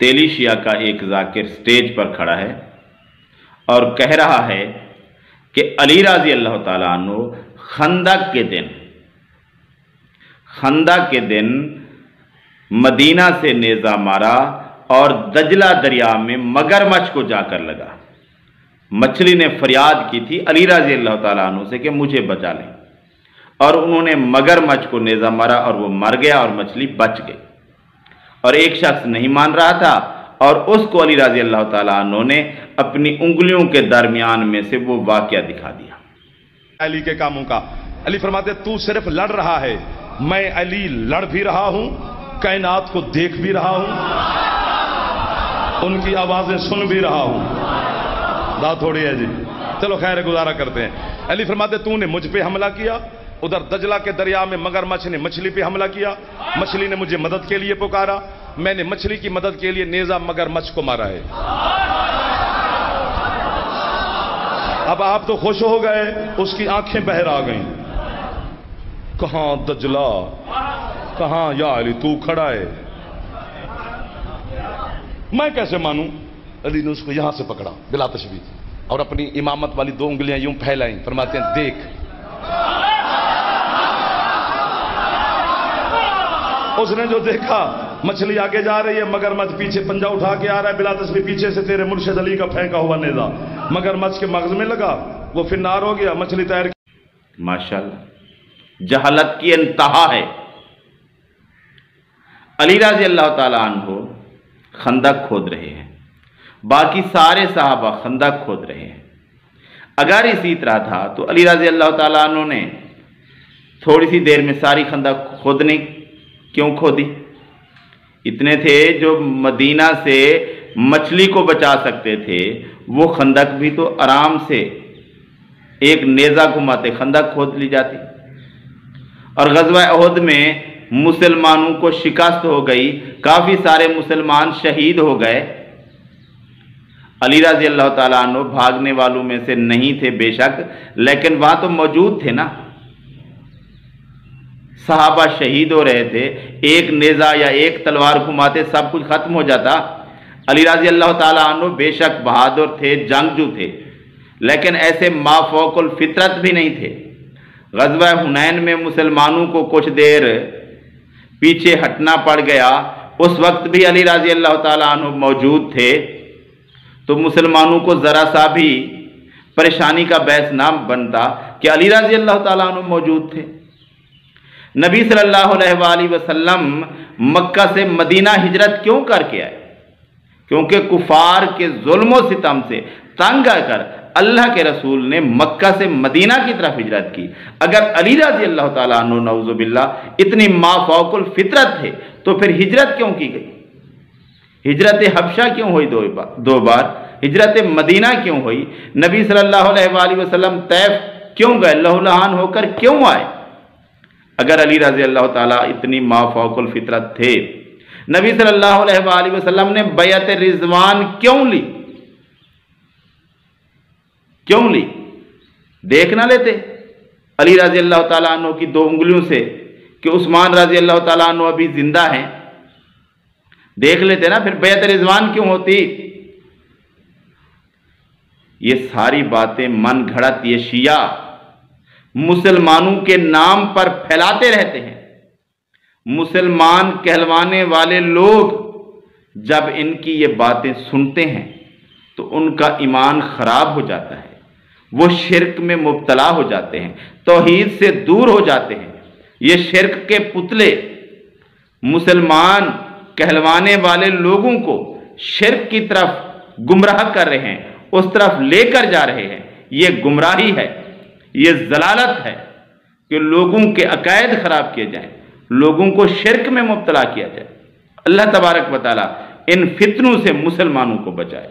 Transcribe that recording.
तेलीशिया का एक जाकिर स्टेज पर खड़ा है और कह रहा है कि अली रज़ी अल्लाह ताला अन्हु खंदक के दिन मदीना से नेज़ा मारा और दजला दरिया में मगरमच्छ को जाकर लगा। मछली ने फरियाद की थी अली रज़ी अल्लाह ताला अन्हु से कि मुझे बचा लें, और उन्होंने मगरमच्छ को नेज़ा मारा और वो मर गया और मछली बच गई। और एक शख्स नहीं मान रहा था और उसको अली रज़ी अल्लाह ताला अन्हु ने अपनी उंगलियों के दरमियान में से वो वाक़या दिखा दिया। अली के कामों का अली फरमाते तू सिर्फ लड़ रहा है, मैं अली लड़ भी रहा हूं, कायनात को देख भी रहा हूं, उनकी आवाजें सुन भी रहा हूं। बात थोड़ी है जी, चलो खैर गुजारा करते हैं। अली फरमाते तूने मुझ पे हमला किया, उधर दजला के दरिया में मगरमच्छ ने मछली पे हमला किया, मछली ने मुझे मदद के लिए पुकारा, मैंने मछली की मदद के लिए नेजा मगरमच्छ को मारा है। अब आप तो खुश हो गए, उसकी आंखें बहर आ गईं। कहां दजला, कहां या अली तू खड़ा है, मैं कैसे मानूं। अली ने उसको यहां से पकड़ा बिला तशबीह और अपनी इमामत वाली 2 उंगलियां यूं फैलाई, फरमाते हैं देख। उसने जो देखा, मछली आगे जा रही है, मगरमच्छ पीछे पंजा उठा के आ रहा है, बिला तस्बीह पीछे से तेरे मुर्शिद अली का फेंका हुआ नेजा मगरमच्छ के मगज में लगा, वो फिर नार हो गया, मछली तैर। माशाअल्लाह, जहालत की इंतहा है। अली रज़ी अल्लाह ताला अन्हु खंदक खोद रहे हैं, बाकी सारे सहाबा खंदक खोद रहे हैं। अगर इसी तरह था तो अली रज़ी अल्लाह ताला अन्हु ने थोड़ी सी देर में सारी खंदक खोदने क्यों खोदी। इतने थे जो मदीना से मछली को बचा सकते थे, वो खंदक भी तो आराम से एक नेज़ा घुमाते खंदक खोद ली जाती। और ग़ज़वा उहद में मुसलमानों को शिकस्त हो गई, काफ़ी सारे मुसलमान शहीद हो गए। अली रज़ी अल्लाह ताला अन्हु भागने वालों में से नहीं थे बेशक, लेकिन वहाँ तो मौजूद थे ना। सहाबा शहीद हो रहे थे, एक नेज़ा या एक तलवार घुमाते सब कुछ खत्म हो जाता। अली रज़ी अल्लाह ताला अन्हु बेशक बहादुर थे, जंगजू थे, लेकिन ऐसे माफौकुल फितरत भी नहीं थे। ग़ज़वा हुनैन में मुसलमानों को कुछ देर पीछे हटना पड़ गया, उस वक्त भी अली रज़ी अल्लाह ताला अन्हु मौजूद थे, तो मुसलमानों को ज़रा सा भी परेशानी का बहस ना बनता कि अली रज़ी अल्लाह ताला अन्हु मौजूद थे। नबी सल्लल्लाहु अलैहि वसल्लम मक्का से मदीना हिजरत क्यों करके आए? क्योंकि कुफार के जुल्म सितम से तंग आकर अल्लाह के रसूल ने मक्का से मदीना की तरफ हिजरत की। अगर अली रज़ी अल्लाह ताला अन्हु नऊज़ु बिल्लाह इतनी माफौकुल फितरत थे तो फिर हिजरत क्यों की गई? हिजरत हबशा क्यों हुई दो बार? हिजरत मदीना क्यों हुई? नबी सल्लल्लाहु अलैहि वसल्लम तैफ क्यों गए? लहूलहान होकर क्यों आए? अगर अली रज़ी अल्लाह ताला इतनी माफौकुल फितरत थे, नबी सल्लल्लाहु अलैहि वसल्लम ने बैअत रिज़वान क्यों ली? क्यों ली? देख ना लेते अली रज़ी अल्लाह ताला अन्हु की 2 उंगलियों से कि उस्मान रज़ी अल्लाह ताला अन्हु अभी जिंदा हैं? देख लेते ना, फिर बैअत रिज़वान क्यों होती? ये सारी बातें मन घड़त ये शिया मुसलमानों के नाम पर फैलाते रहते हैं। मुसलमान कहलवाने वाले लोग जब इनकी ये बातें सुनते हैं तो उनका ईमान खराब हो जाता है, वो शिर्क में मुब्तला हो जाते हैं, तौहीद से दूर हो जाते हैं। ये शिर्क के पुतले मुसलमान कहलवाने वाले लोगों को शिर्क की तरफ गुमराह कर रहे हैं, उस तरफ लेकर जा रहे हैं। ये गुमराही है, ये जलालत है कि लोगों के अकायद खराब किए जाएं, लोगों को शिर्क में मुब्तला किया जाए। अल्लाह तबारक व तआला इन फितनों से मुसलमानों को बचाए।